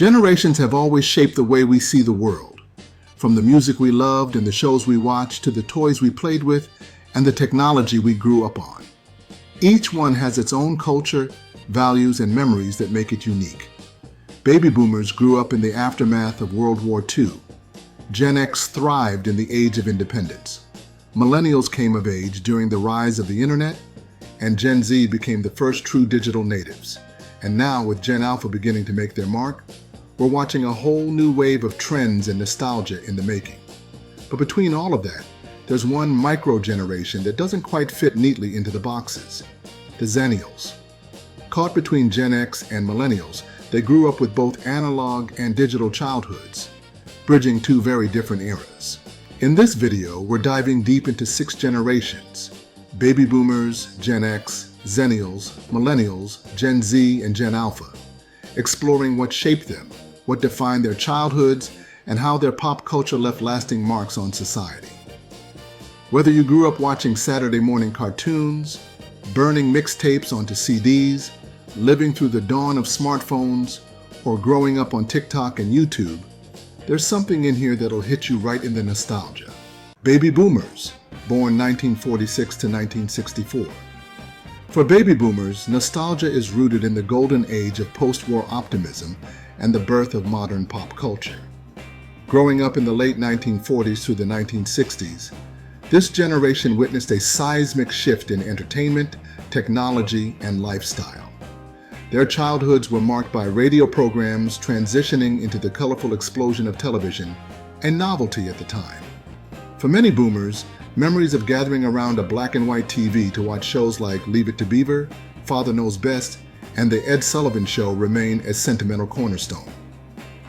Generations have always shaped the way we see the world, from the music we loved and the shows we watched to the toys we played with and the technology we grew up on. Each one has its own culture, values, and memories that make it unique. Baby boomers grew up in the aftermath of World War II. Gen X thrived in the age of independence. Millennials came of age during the rise of the internet, and Gen Z became the first true digital natives. And now, with Gen Alpha beginning to make their mark, we're watching a whole new wave of trends and nostalgia in the making. But between all of that, there's one micro-generation that doesn't quite fit neatly into the boxes: the Xennials. Caught between Gen X and Millennials, they grew up with both analog and digital childhoods, bridging two very different eras. In this video, we're diving deep into 6 generations: Baby Boomers, Gen X, Xennials, Millennials, Gen Z, and Gen Alpha, exploring what shaped them, what defined their childhoods, and how their pop culture left lasting marks on society. Whether you grew up watching Saturday morning cartoons, burning mixtapes onto CDs, living through the dawn of smartphones, or growing up on TikTok and YouTube, there's something in here that'll hit you right in the nostalgia. Baby Boomers, born 1946 to 1964. For baby boomers, nostalgia is rooted in the golden age of post-war optimism and the birth of modern pop culture. Growing up in the late 1940s through the 1960s, this generation witnessed a seismic shift in entertainment, technology, and lifestyle. Their childhoods were marked by radio programs transitioning into the colorful explosion of television, a novelty at the time. For many boomers, memories of gathering around a black and white TV to watch shows like Leave It to Beaver, Father Knows Best, and The Ed Sullivan Show remain a sentimental cornerstone.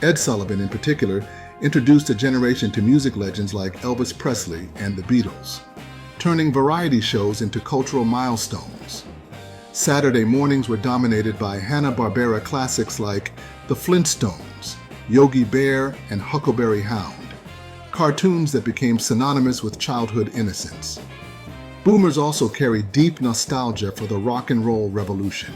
Ed Sullivan, in particular, introduced a generation to music legends like Elvis Presley and the Beatles, turning variety shows into cultural milestones. Saturday mornings were dominated by Hanna-Barbera classics like The Flintstones, Yogi Bear, and Huckleberry Hound, cartoons that became synonymous with childhood innocence. Boomers also carry deep nostalgia for the rock and roll revolution.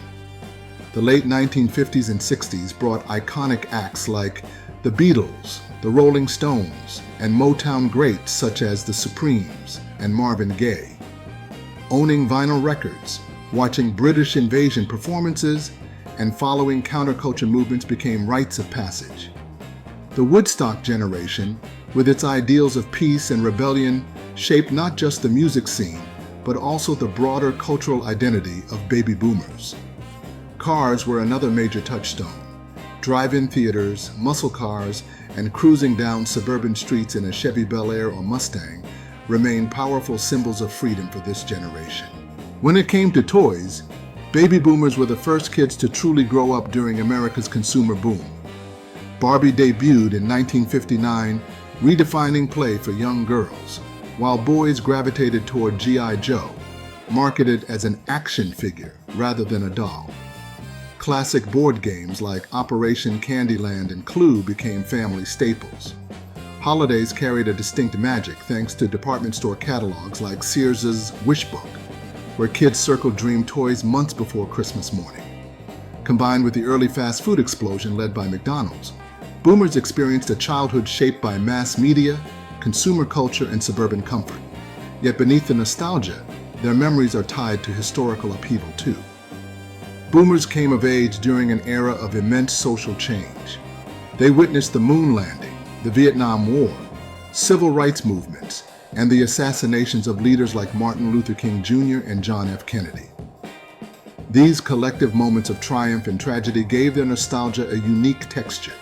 The late 1950s and 60s brought iconic acts like the Beatles, the Rolling Stones, and Motown greats such as the Supremes and Marvin Gaye. Owning vinyl records, watching British invasion performances, and following counterculture movements became rites of passage. The Woodstock generation, with its ideals of peace and rebellion, shaped not just the music scene, but also the broader cultural identity of baby boomers. Cars were another major touchstone. Drive-in theaters, muscle cars, and cruising down suburban streets in a Chevy Bel Air or Mustang remain powerful symbols of freedom for this generation. When it came to toys, baby boomers were the first kids to truly grow up during America's consumer boom. Barbie debuted in 1959, redefining play for young girls, while boys gravitated toward G.I. Joe, marketed as an action figure rather than a doll. Classic board games like Operation Candyland and Clue became family staples. Holidays carried a distinct magic thanks to department store catalogs like Sears's Wish Book, where kids circled dream toys months before Christmas morning. Combined with the early fast food explosion led by McDonald's, boomers experienced a childhood shaped by mass media, consumer culture, and suburban comfort. Yet beneath the nostalgia, their memories are tied to historical upheaval too. Boomers came of age during an era of immense social change. They witnessed the moon landing, the Vietnam War, civil rights movements, and the assassinations of leaders like Martin Luther King Jr. and John F. Kennedy. These collective moments of triumph and tragedy gave their nostalgia a unique texture,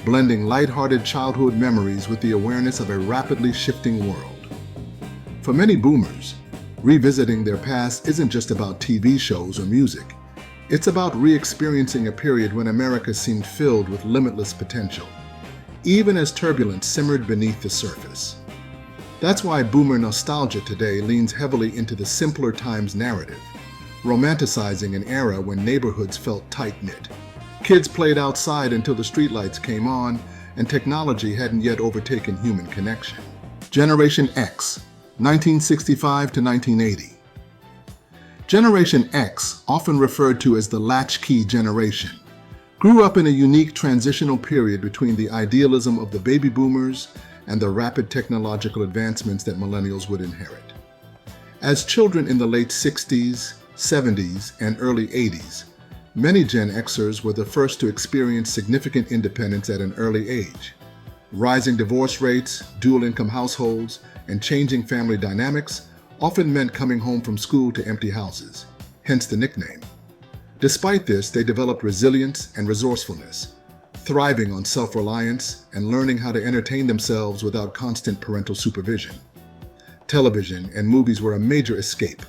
blending lighthearted childhood memories with the awareness of a rapidly shifting world. For many boomers, revisiting their past isn't just about TV shows or music. It's about re-experiencing a period when America seemed filled with limitless potential, even as turbulence simmered beneath the surface. That's why boomer nostalgia today leans heavily into the simpler times narrative, romanticizing an era when neighborhoods felt tight-knit. Kids played outside until the streetlights came on, and technology hadn't yet overtaken human connection. Generation X, 1965 to 1980. Generation X, often referred to as the latchkey generation, grew up in a unique transitional period between the idealism of the baby boomers and the rapid technological advancements that millennials would inherit. As children in the late 60s, 70s, and early 80s, many Gen Xers were the first to experience significant independence at an early age. Rising divorce rates, dual-income households, and changing family dynamics often meant coming home from school to empty houses, hence the nickname. Despite this, they developed resilience and resourcefulness, thriving on self-reliance and learning how to entertain themselves without constant parental supervision. Television and movies were a major escape,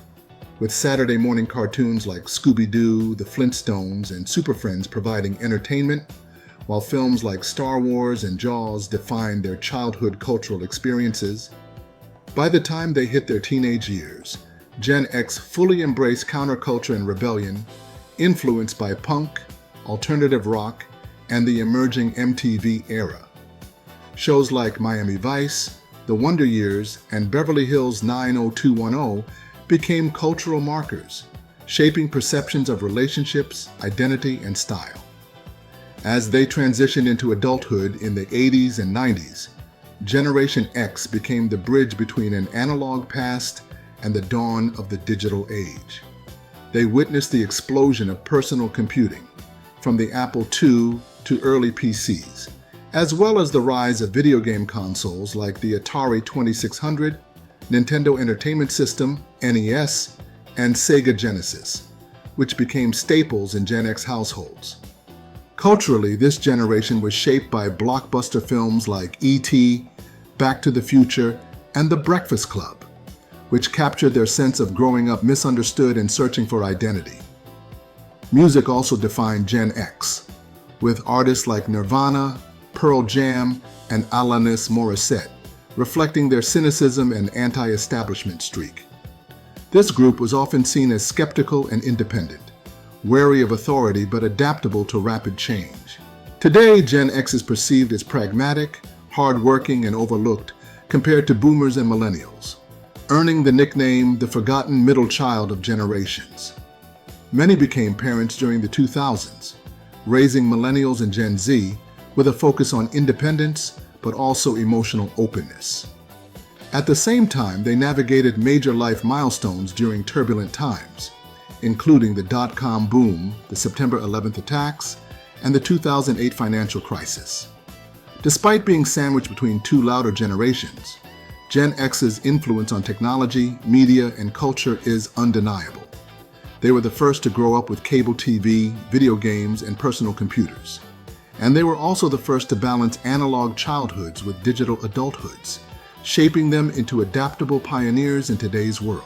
with Saturday morning cartoons like Scooby-Doo, The Flintstones, and Super Friends providing entertainment, while films like Star Wars and Jaws defined their childhood cultural experiences. By the time they hit their teenage years, Gen X fully embraced counterculture and rebellion, influenced by punk, alternative rock, and the emerging MTV era. Shows like Miami Vice, The Wonder Years, and Beverly Hills 90210 became cultural markers, shaping perceptions of relationships, identity, and style. As they transitioned into adulthood in the 80s and 90s, Generation X became the bridge between an analog past and the dawn of the digital age. They witnessed the explosion of personal computing, from the Apple II to early PCs, as well as the rise of video game consoles like the Atari 2600, Nintendo Entertainment System, NES, and Sega Genesis, which became staples in Gen X households. Culturally, this generation was shaped by blockbuster films like E.T., Back to the Future, and The Breakfast Club, which captured their sense of growing up misunderstood and searching for identity. Music also defined Gen X, with artists like Nirvana, Pearl Jam, and Alanis Morissette, reflecting their cynicism and anti-establishment streak. This group was often seen as skeptical and independent, wary of authority but adaptable to rapid change. Today, Gen X is perceived as pragmatic, hardworking, and overlooked compared to boomers and millennials, earning the nickname the forgotten middle child of generations. Many became parents during the 2000s, raising millennials and Gen Z with a focus on independence but also emotional openness. At the same time, they navigated major life milestones during turbulent times, including the dot-com boom, the September 11th attacks, and the 2008 financial crisis. Despite being sandwiched between two louder generations, Gen X's influence on technology, media, and culture is undeniable. They were the first to grow up with cable TV, video games, and personal computers. And they were also the first to balance analog childhoods with digital adulthoods, shaping them into adaptable pioneers in today's world.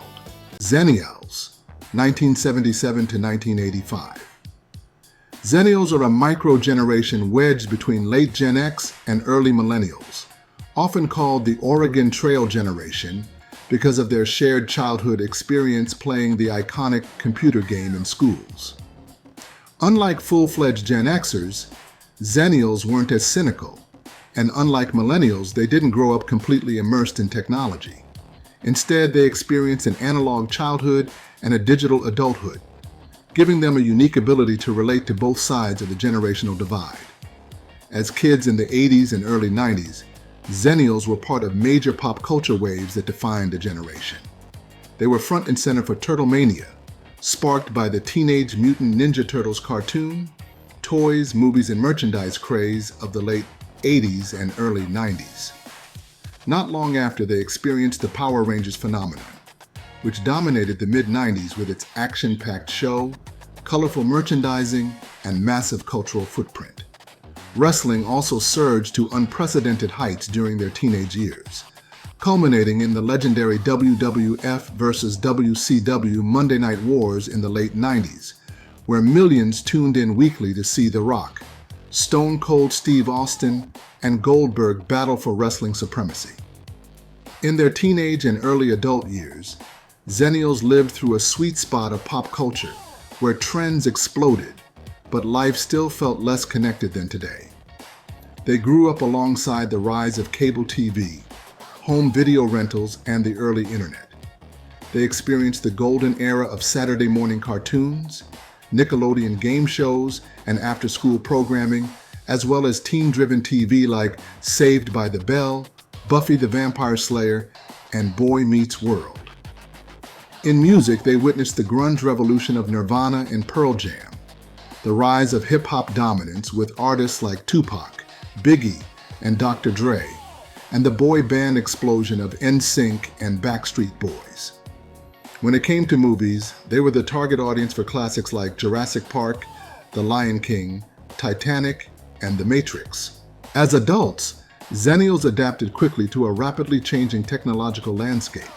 Xennials, 1977 to 1985. Xennials are a micro-generation wedged between late Gen X and early millennials, often called the Oregon Trail generation because of their shared childhood experience playing the iconic computer game in schools. Unlike full-fledged Gen Xers, Xennials weren't as cynical, and unlike millennials, they didn't grow up completely immersed in technology. Instead, they experienced an analog childhood and a digital adulthood, giving them a unique ability to relate to both sides of the generational divide. As kids in the 80s and early 90s, Xennials were part of major pop culture waves that defined a generation. They were front and center for Turtle Mania, sparked by the Teenage Mutant Ninja Turtles cartoon, toys, movies, and merchandise craze of the late 80s and early 90s. Not long after, they experienced the Power Rangers phenomenon, which dominated the mid-90s with its action-packed show, colorful merchandising, and massive cultural footprint. Wrestling also surged to unprecedented heights during their teenage years, culminating in the legendary WWF versus WCW Monday Night Wars in the late 90s, where millions tuned in weekly to see The Rock, Stone Cold Steve Austin, and Goldberg battle for wrestling supremacy. In their teenage and early adult years, Xennials lived through a sweet spot of pop culture where trends exploded, but life still felt less connected than today. They grew up alongside the rise of cable TV, home video rentals, and the early internet. They experienced the golden era of Saturday morning cartoons, Nickelodeon game shows and after-school programming, as well as teen-driven TV like Saved by the Bell, Buffy the Vampire Slayer, and Boy Meets World. In music, they witnessed the grunge revolution of Nirvana and Pearl Jam, the rise of hip-hop dominance with artists like Tupac, Biggie, and Dr. Dre, and the boy band explosion of NSYNC and Backstreet Boys. When it came to movies, they were the target audience for classics like Jurassic Park, The Lion King, Titanic, and The Matrix. As adults, Xennials adapted quickly to a rapidly changing technological landscape.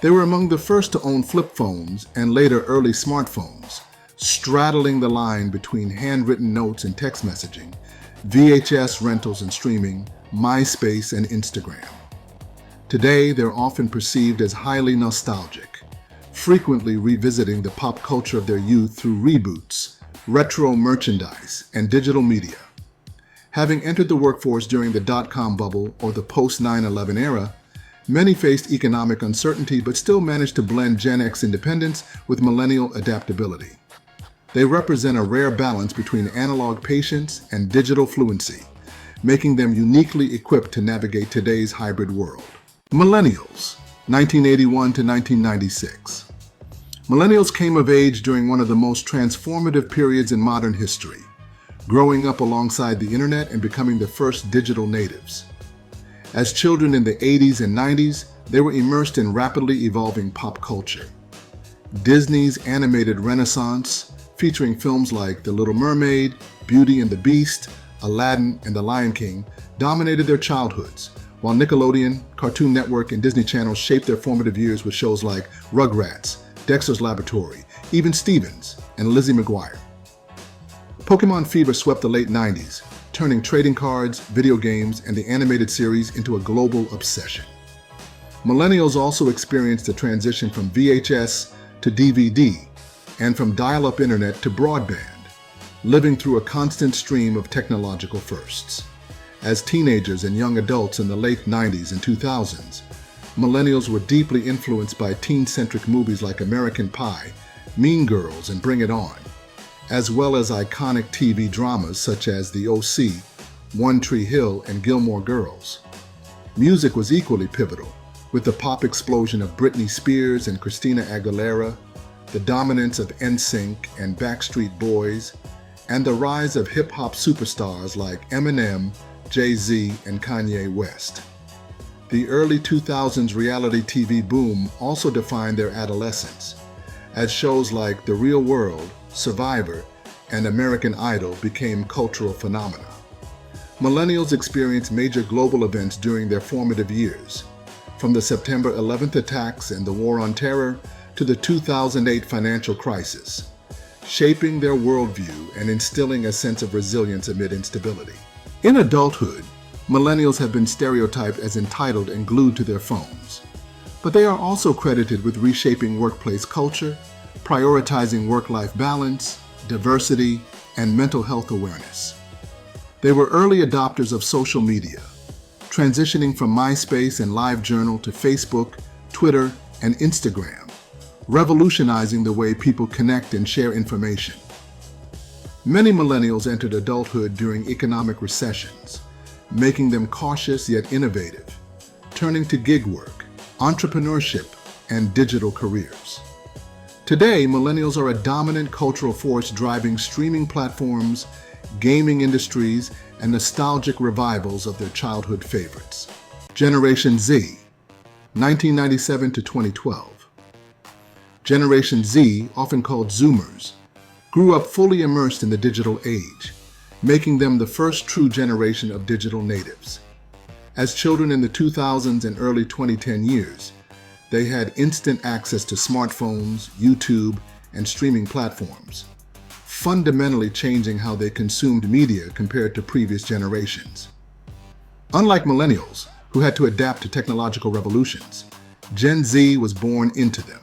They were among the first to own flip phones and later early smartphones, straddling the line between handwritten notes and text messaging, VHS rentals and streaming, MySpace and Instagram. Today, they're often perceived as highly nostalgic, frequently revisiting the pop culture of their youth through reboots, retro merchandise, and digital media. Having entered the workforce during the dot-com bubble or the post-9/11 era, many faced economic uncertainty but still managed to blend Gen X independence with millennial adaptability. They represent a rare balance between analog patience and digital fluency, making them uniquely equipped to navigate today's hybrid world. Millennials, 1981 to 1996. Millennials came of age during one of the most transformative periods in modern history, growing up alongside the internet and becoming the first digital natives. As children in the 80s and 90s, they were immersed in rapidly evolving pop culture. Disney's animated renaissance, featuring films like The Little Mermaid, Beauty and the Beast, Aladdin, and The Lion King, dominated their childhoods, while Nickelodeon, Cartoon Network, and Disney Channel shaped their formative years with shows like Rugrats, Dexter's Laboratory, Even Stevens, and Lizzie McGuire. Pokemon fever swept the late 90s, turning trading cards, video games, and the animated series into a global obsession. Millennials also experienced the transition from VHS to DVD, and from dial-up internet to broadband, living through a constant stream of technological firsts. As teenagers and young adults in the late 90s and 2000s, millennials were deeply influenced by teen-centric movies like American Pie, Mean Girls, and Bring It On, as well as iconic TV dramas such as The O.C., One Tree Hill, and Gilmore Girls. Music was equally pivotal, with the pop explosion of Britney Spears and Christina Aguilera, the dominance of NSYNC and Backstreet Boys, and the rise of hip-hop superstars like Eminem, Jay-Z, and Kanye West. The early 2000s reality TV boom also defined their adolescence, as shows like The Real World, Survivor, and American Idol became cultural phenomena. Millennials experienced major global events during their formative years, from the September 11th attacks and the War on Terror to the 2008 financial crisis, shaping their worldview and instilling a sense of resilience amid instability. In adulthood, millennials have been stereotyped as entitled and glued to their phones, but they are also credited with reshaping workplace culture, prioritizing work-life balance, diversity, and mental health awareness. They were early adopters of social media, transitioning from MySpace and LiveJournal to Facebook, Twitter, and Instagram, revolutionizing the way people connect and share information. Many millennials entered adulthood during economic recessions, making them cautious yet innovative, turning to gig work, entrepreneurship, and digital careers. Today, millennials are a dominant cultural force driving streaming platforms, gaming industries, and nostalgic revivals of their childhood favorites. Generation Z, 1997 to 2012. Generation Z, often called Zoomers, grew up fully immersed in the digital age, making them the first true generation of digital natives. As children in the 2000s and early 2010 years, they had instant access to smartphones, YouTube, and streaming platforms, fundamentally changing how they consumed media compared to previous generations. Unlike millennials, who had to adapt to technological revolutions, Gen Z was born into them.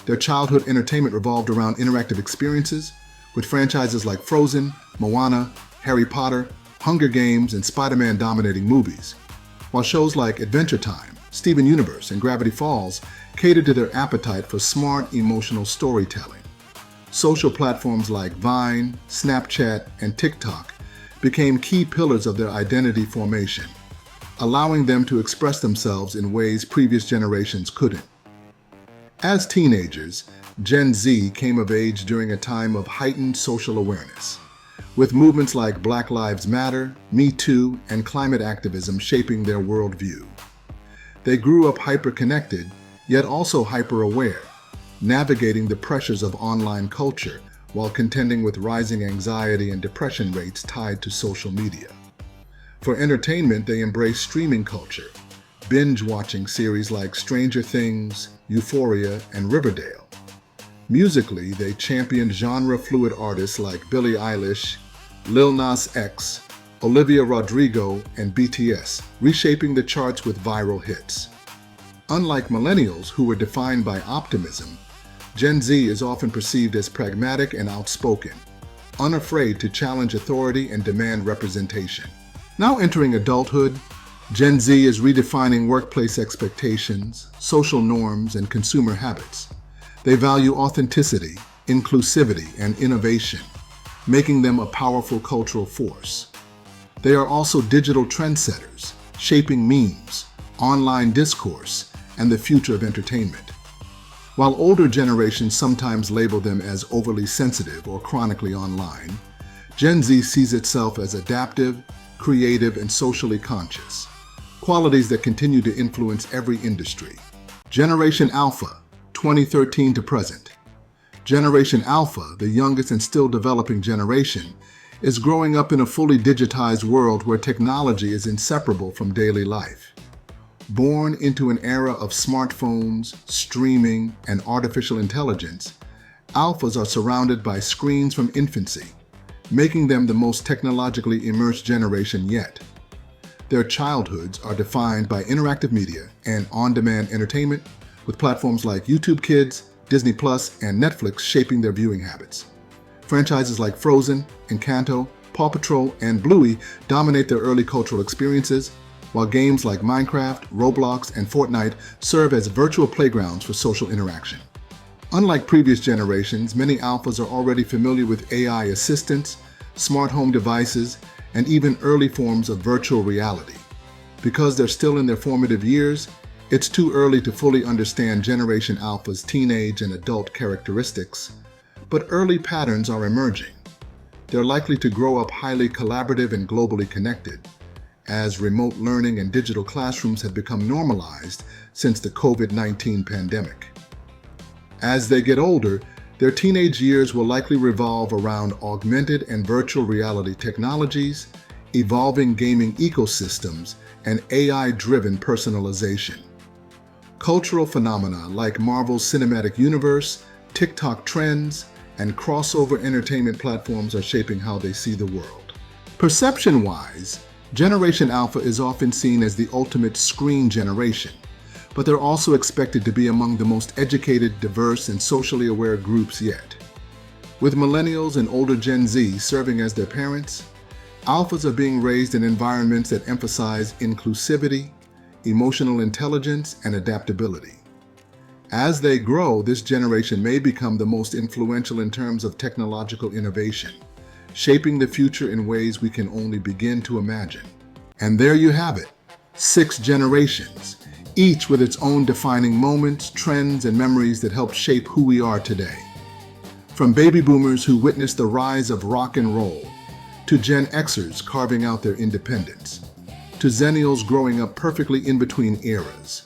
Their childhood entertainment revolved around interactive experiences, with franchises like Frozen, Moana, Harry Potter, Hunger Games, and Spider-Man dominating movies, while shows like Adventure Time, Steven Universe, and Gravity Falls catered to their appetite for smart, emotional storytelling. Social platforms like Vine, Snapchat, and TikTok became key pillars of their identity formation, allowing them to express themselves in ways previous generations couldn't. As teenagers, Gen Z came of age during a time of heightened social awareness, with movements like Black Lives Matter, Me Too, and climate activism shaping their worldview. They grew up hyper-connected, yet also hyper-aware, navigating the pressures of online culture while contending with rising anxiety and depression rates tied to social media. For entertainment, they embraced streaming culture, binge-watching series like Stranger Things, Euphoria, and Riverdale. Musically, they championed genre-fluid artists like Billie Eilish, Lil Nas X, Olivia Rodrigo, and BTS, reshaping the charts with viral hits. Unlike millennials, who were defined by optimism, Gen Z is often perceived as pragmatic and outspoken, unafraid to challenge authority and demand representation. Now entering adulthood, Gen Z is redefining workplace expectations, social norms, and consumer habits. They value authenticity, inclusivity, and innovation, making them a powerful cultural force. They are also digital trendsetters, shaping memes, online discourse, and the future of entertainment. While older generations sometimes label them as overly sensitive or chronically online, Gen Z sees itself as adaptive, creative, and socially conscious, qualities that continue to influence every industry. Generation Alpha, 2013 to present. Generation Alpha, the youngest and still developing generation, is growing up in a fully digitized world where technology is inseparable from daily life. Born into an era of smartphones, streaming, and artificial intelligence, Alphas are surrounded by screens from infancy, making them the most technologically immersed generation yet. Their childhoods are defined by interactive media and on-demand entertainment, with platforms like YouTube Kids, Disney Plus, and Netflix shaping their viewing habits. Franchises like Frozen, Encanto, Paw Patrol, and Bluey dominate their early cultural experiences, while games like Minecraft, Roblox, and Fortnite serve as virtual playgrounds for social interaction. Unlike previous generations, many alphas are already familiar with AI assistants, smart home devices, and even early forms of virtual reality. Because they're still in their formative years, it's too early to fully understand Generation Alpha's teenage and adult characteristics, but early patterns are emerging. They're likely to grow up highly collaborative and globally connected, as remote learning and digital classrooms have become normalized since the COVID-19 pandemic. As they get older, their teenage years will likely revolve around augmented and virtual reality technologies, evolving gaming ecosystems, and AI-driven personalization. Cultural phenomena like Marvel's cinematic universe, TikTok trends, and crossover entertainment platforms are shaping how they see the world. Perception-wise, Generation Alpha is often seen as the ultimate screen generation, but they're also expected to be among the most educated, diverse, and socially aware groups yet. With millennials and older Gen Z serving as their parents, alphas are being raised in environments that emphasize inclusivity, emotional intelligence, and adaptability. As they grow, this generation may become the most influential in terms of technological innovation, shaping the future in ways we can only begin to imagine. And there you have it, 6 generations, each with its own defining moments, trends, and memories that help shape who we are today. From baby boomers who witnessed the rise of rock and roll, to Gen Xers carving out their independence, to Xennials growing up perfectly in between eras,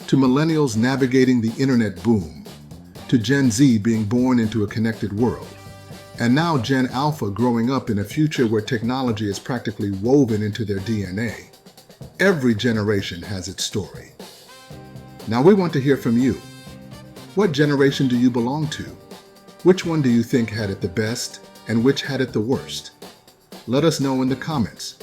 to millennials navigating the internet boom, to Gen Z being born into a connected world, and now Gen Alpha growing up in a future where technology is practically woven into their DNA. Every generation has its story. Now we want to hear from you. What generation do you belong to? Which one do you think had it the best, and which had it the worst? Let us know in the comments.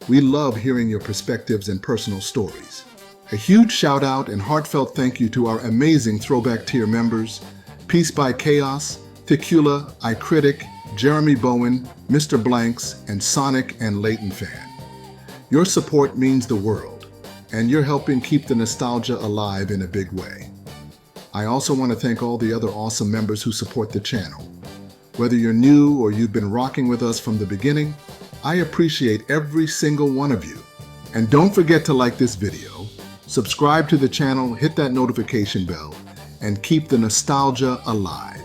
We love hearing your perspectives and personal stories. A huge shout out and heartfelt thank you to our amazing Throwback Tier members, Peace by Chaos, Thicula, iCritic, Jeremy Bowen, Mr. Blanks, and Sonic and Leighton Fan. Your support means the world, and you're helping keep the nostalgia alive in a big way. I also want to thank all the other awesome members who support the channel. Whether you're new or you've been rocking with us from the beginning, I appreciate every single one of you. And don't forget to like this video, subscribe to the channel, hit that notification bell, and keep the nostalgia alive.